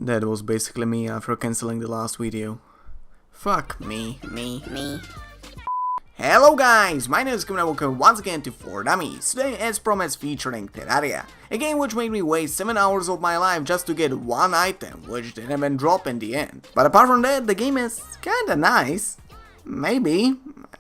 That was basically me after cancelling the last video. Fuck me. Hello guys, my name is Kiminekyt and welcome once again to Dummies. Today, as promised, featuring Terraria, a game which made me waste 7 hours of my life just to get one item, which didn't even drop in the end. But apart from that, the game is kinda nice. Maybe.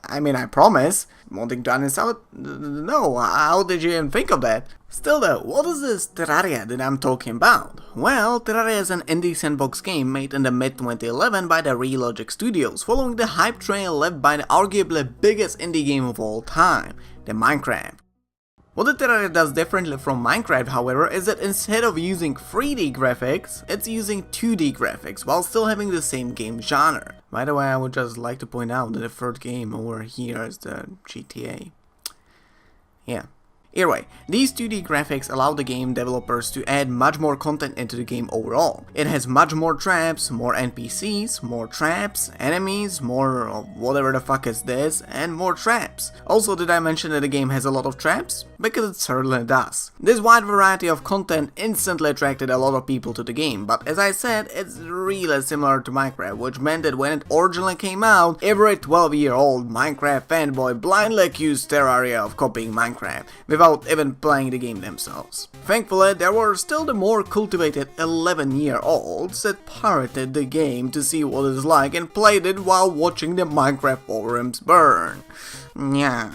I mean, I promise. Wanting to uninstall it? No, how did you even think of that? Still though, what is this Terraria that I'm talking about? Well, Terraria is an indie sandbox game made in the mid-2011 by the Relogic Studios, following the hype trail left by the arguably biggest indie game of all time, the Minecraft. What the Terraria does differently from Minecraft, however, is that instead of using 3D graphics, it's using 2D graphics while still having the same game genre. By the way, I would just like to point out that the third game over here is the GTA. Yeah. Either way, these 2D graphics allow the game developers to add much more content into the game overall. It has much more traps, more NPCs, more traps, enemies, more of whatever the fuck is this, and more traps. Also, did I mention that the game has a lot of traps? Because it certainly does. This wide variety of content instantly attracted a lot of people to the game, but as I said, it's really similar to Minecraft, which meant that when it originally came out, every 12-year-old Minecraft fanboy blindly accused Terraria of copying Minecraft, without even playing the game themselves. Thankfully, there were still the more cultivated 11-year-olds that pirated the game to see what it's like and played it while watching the Minecraft forums burn. Yeah.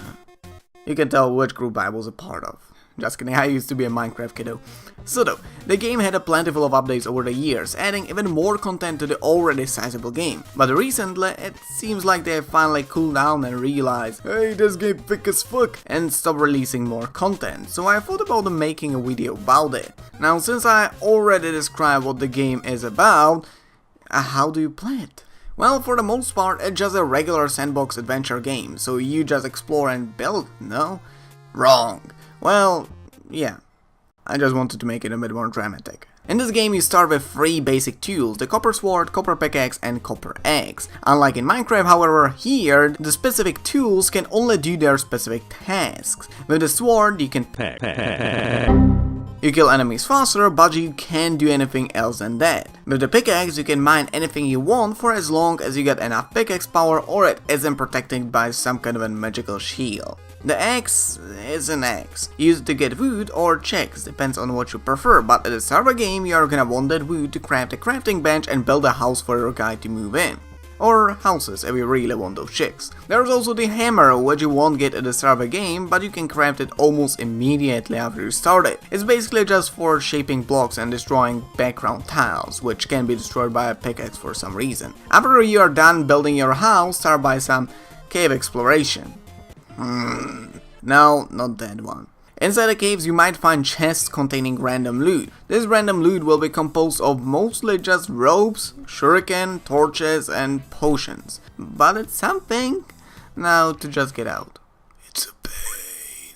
You can tell which group I was a part of. Just kidding, I used to be a Minecraft kiddo. So though, the game had a plentiful of updates over the years, adding even more content to the already sizable game. But recently, it seems like they have finally cooled down and realized, hey, this game thick as fuck, and stopped releasing more content, so I thought about making a video about it. Now, since I already described what the game is about, how do you play it? Well, for the most part, it's just a regular sandbox adventure game, so you just explore and build, no? Wrong. Well, yeah. I just wanted to make it a bit more dramatic. In this game you start with 3 basic tools, the copper sword, copper pickaxe and copper axe. Unlike in Minecraft, however, here the specific tools can only do their specific tasks. With the sword you can you kill enemies faster, but you can't do anything else than that. With the pickaxe you can mine anything you want for as long as you get enough pickaxe power or it isn't protected by some kind of a magical shield. The axe is an axe. Use it to get wood or checks, depends on what you prefer, but in a server game you are gonna want that wood to craft a crafting bench and build a house for your guy to move in. Or houses if you really want those chicks. There's also the hammer, which you won't get in the server game, but you can craft it almost immediately after you start it. It's basically just for shaping blocks and destroying background tiles, which can be destroyed by a pickaxe for some reason. After you are done building your house, start by some cave exploration. No, not that one. Inside the caves you might find chests containing random loot. This random loot will be composed of mostly just ropes, shuriken, torches and potions. But it's something. Now to just get out. It's a pain.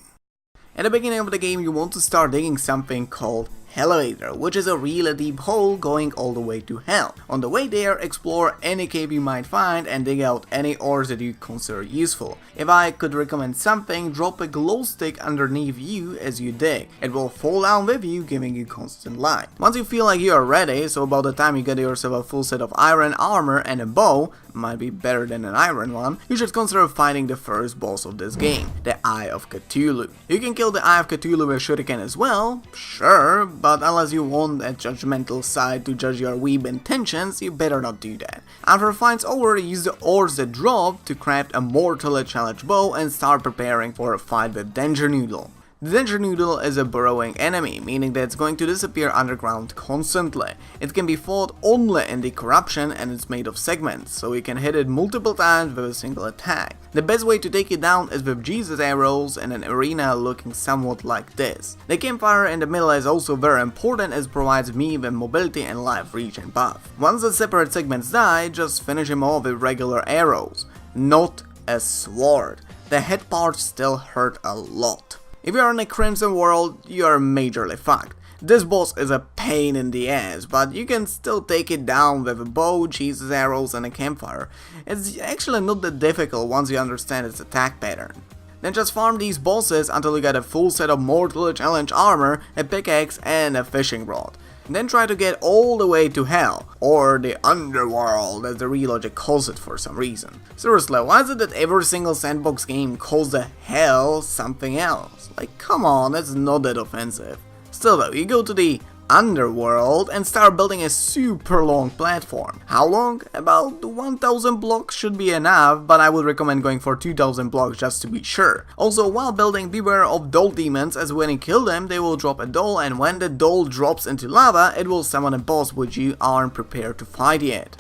At the beginning of the game you want to start digging something called Elevator, which is a really deep hole going all the way to hell. On the way there, explore any cave you might find and dig out any ores that you consider useful. If I could recommend something, drop a glow stick underneath you as you dig. It will fall down with you, giving you constant light. Once you feel like you are ready, so about the time you get yourself a full set of iron armor and a bow, might be better than an iron one, you should consider fighting the first boss of this game, the Eye of Cthulhu. You can kill the Eye of Cthulhu with shuriken as well, sure, but unless you want a judgmental side to judge your weeb intentions, you better not do that. After the fight's over, use the ores that drop to craft a mortally challenged bow and start preparing for a fight with Danger Noodle. The Danger Noodle is a burrowing enemy, meaning that it's going to disappear underground constantly. It can be fought only in the corruption and it's made of segments, so you can hit it multiple times with a single attack. The best way to take it down is with Jesus arrows in an arena looking somewhat like this. The campfire in the middle is also very important as it provides me with mobility and life regen buff. Once the separate segments die, just finish him off with regular arrows, not a sword. The head parts still hurt a lot. If you are in a Crimson world, you are majorly fucked. This boss is a pain in the ass, but you can still take it down with a bow, Jesus arrows and a campfire. It's actually not that difficult once you understand its attack pattern. Then just farm these bosses until you get a full set of mortally challenged armor, a pickaxe and a fishing rod. then try to get all the way to hell, or the underworld as the Relogic calls it for some reason. Seriously, why is it that every single sandbox game calls the hell something else? Like, come on, that's not that offensive. Still though, you go to the underworld and start building a super long platform. How long? About 1000 blocks should be enough, but I would recommend going for 2000 blocks just to be sure. Also, while building, beware of doll demons, as when you kill them they will drop a doll, and when the doll drops into lava it will summon a boss which you aren't prepared to fight yet.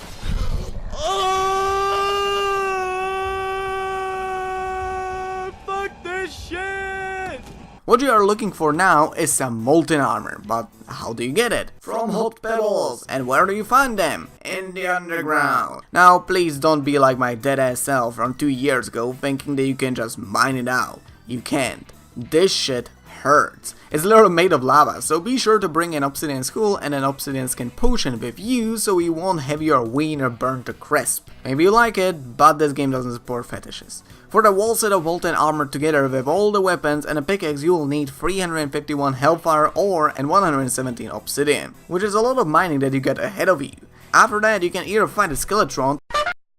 Fuck this shit! What you are looking for now is some Molten Armor, but how do you get it? From hot pebbles. And where do you find them? In the underground. Now please don't be like my dead ass self from 2 years ago thinking that you can just mine it out. You can't. This shit hurts. It's literally made of lava, so be sure to bring an obsidian skull and an obsidian skin potion with you so you won't have your wiener burnt to crisp. Maybe you like it, but this game doesn't support fetishes. For the whole set of Molten Armor together with all the weapons and a pickaxe you will need 351 hellfire ore and 117 obsidian, which is a lot of mining that you get ahead of you. After that you can either fight a Skeletron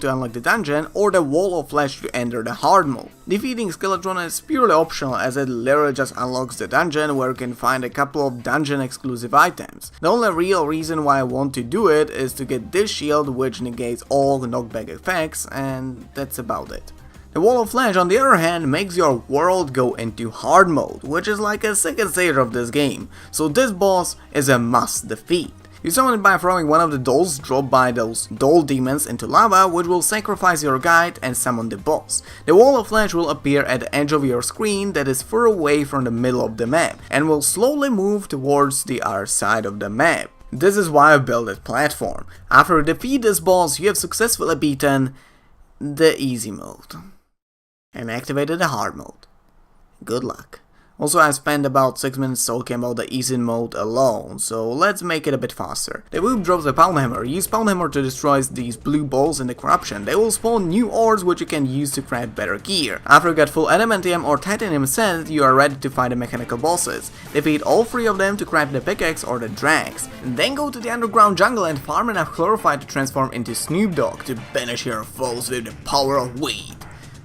to unlock the dungeon, or the Wall of Flesh to enter the hard mode. Defeating Skeletron is purely optional, as it literally just unlocks the dungeon where you can find a couple of dungeon exclusive items. The only real reason why I want to do it is to get this shield which negates all knockback effects, and that's about it. The Wall of Flesh, on the other hand, makes your world go into hard mode, which is like a second stage of this game, so this boss is a must defeat. You summon it by throwing one of the dolls dropped by those doll demons into lava, which will sacrifice your guide and summon the boss. The Wall of Flesh will appear at the edge of your screen that is far away from the middle of the map, and will slowly move towards the other side of the map. This is why I built that platform. After you defeat this boss, you have successfully beaten the easy mode and activated the hard mode. Good luck. Also, I spent about 6 minutes talking about the easy mode alone, so let's make it a bit faster. The Whoop drops a Pound Hammer. Use Pound Hammer to destroy these blue balls in the corruption. They will spawn new ores which you can use to craft better gear. After you get full adamantium or titanium set, you are ready to fight the mechanical bosses. Defeat all 3 of them to craft the pickaxe or the drags. Then go to the underground jungle and farm enough chlorophyte to transform into Snoop Dogg to banish your foes with the power of weed.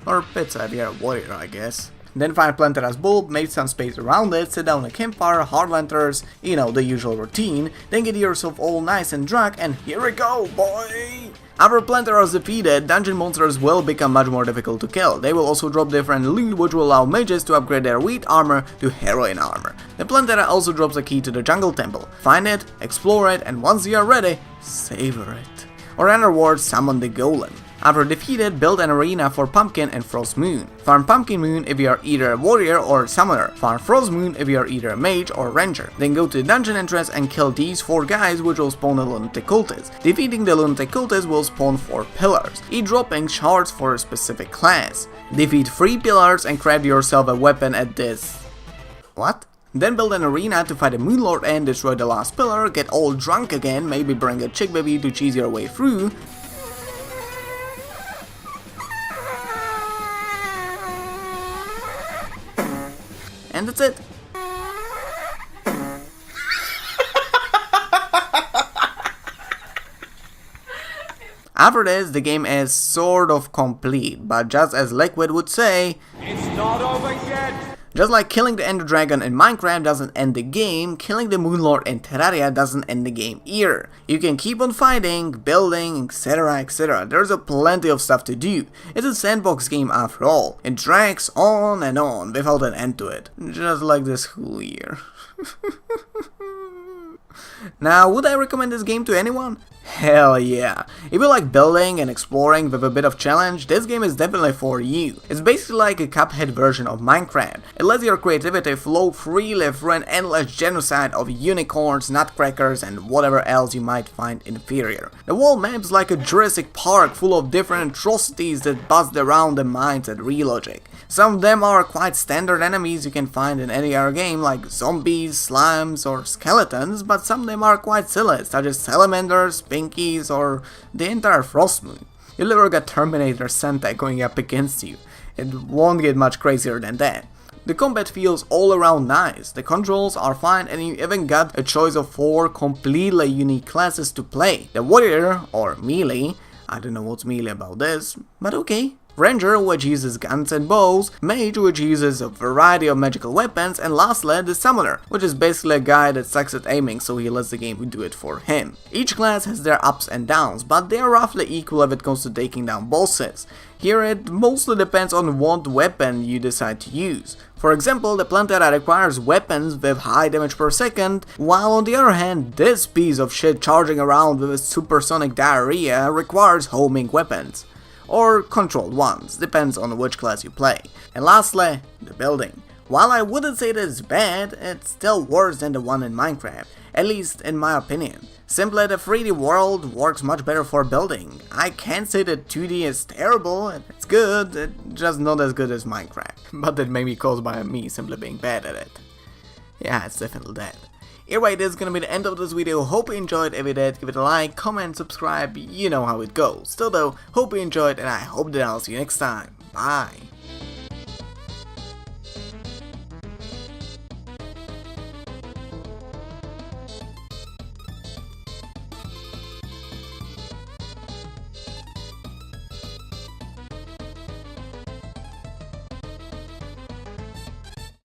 Or pizza if you're a warrior, I guess. Then find Plantera's bulb, make some space around it, set down a campfire, hard lanterns, you know, the usual routine, then get yourself all nice and drunk, and here we go, boy! After Plantera is defeated, dungeon monsters will become much more difficult to kill. They will also drop different loot which will allow mages to upgrade their wheat armor to heroin armor. The Plantera also drops a key to the jungle temple. Find it, explore it, and once you are ready, savor it. Or in other words, summon the golem. After defeated, build an arena for Pumpkin and Frost Moon. Farm Pumpkin Moon if you are either a warrior or a summoner. Farm Frost Moon if you are either a mage or a ranger. Then go to the dungeon entrance and kill these 4 guys which will spawn the lunatic cultists. Defeating the lunatic cultists will spawn 4 pillars, each dropping shards for a specific class. Defeat 3 pillars and craft yourself a weapon at this... What? Then build an arena to fight a Moonlord and destroy the last pillar, get all drunk again, maybe bring a chick baby to cheese your way through. And that's it. After this, the game is sort of complete, but just as Liquid would say, It's not over yet! Just like killing the Ender Dragon in Minecraft doesn't end the game, killing the Moonlord in Terraria doesn't end the game either. You can keep on fighting, building, etc, etc. There's a plenty of stuff to do. It's a sandbox game after all. It drags on and on without an end to it. Just like this whole year. Now, would I recommend this game to anyone? Hell yeah. If you like building and exploring with a bit of challenge, this game is definitely for you. It's basically like a Cuphead version of Minecraft. It lets your creativity flow freely through an endless genocide of unicorns, nutcrackers, and whatever else you might find inferior. The whole map's like a Jurassic Park full of different atrocities that buzz around the minds at Relogic. Some of them are quite standard enemies you can find in any other game, like zombies, slimes, or skeletons, but some of them are quite silly, such as salamanders, pinkies, or the entire Frost Moon. You literally got Terminator Santa going up against you. It won't get much crazier than that. The combat feels all around nice, the controls are fine, and you even got a choice of 4 completely unique classes to play. The warrior, or melee, I don't know what's melee about this, but okay. Ranger, which uses guns and bows, Mage, which uses a variety of magical weapons, and lastly, the Summoner, which is basically a guy that sucks at aiming, so he lets the game do it for him. Each class has their ups and downs, but they are roughly equal if it comes to taking down bosses. Here it mostly depends on what weapon you decide to use. For example, the Plantera requires weapons with high damage per second, while on the other hand, this piece of shit charging around with a supersonic diarrhea requires homing weapons. Or controlled ones, depends on which class you play. And lastly, the building. While I wouldn't say it is bad, it's still worse than the one in Minecraft, at least in my opinion. Simply the 3D world works much better for building. I can't say that 2D is terrible, it's good, it's just not as good as Minecraft. But that may be caused by me simply being bad at it. Yeah, it's definitely that. Anyway, this is gonna be the end of this video. Hope you enjoyed. If you did, give it a like, comment, subscribe, you know how it goes. Still though, hope you enjoyed, and I hope that I'll see you next time. Bye.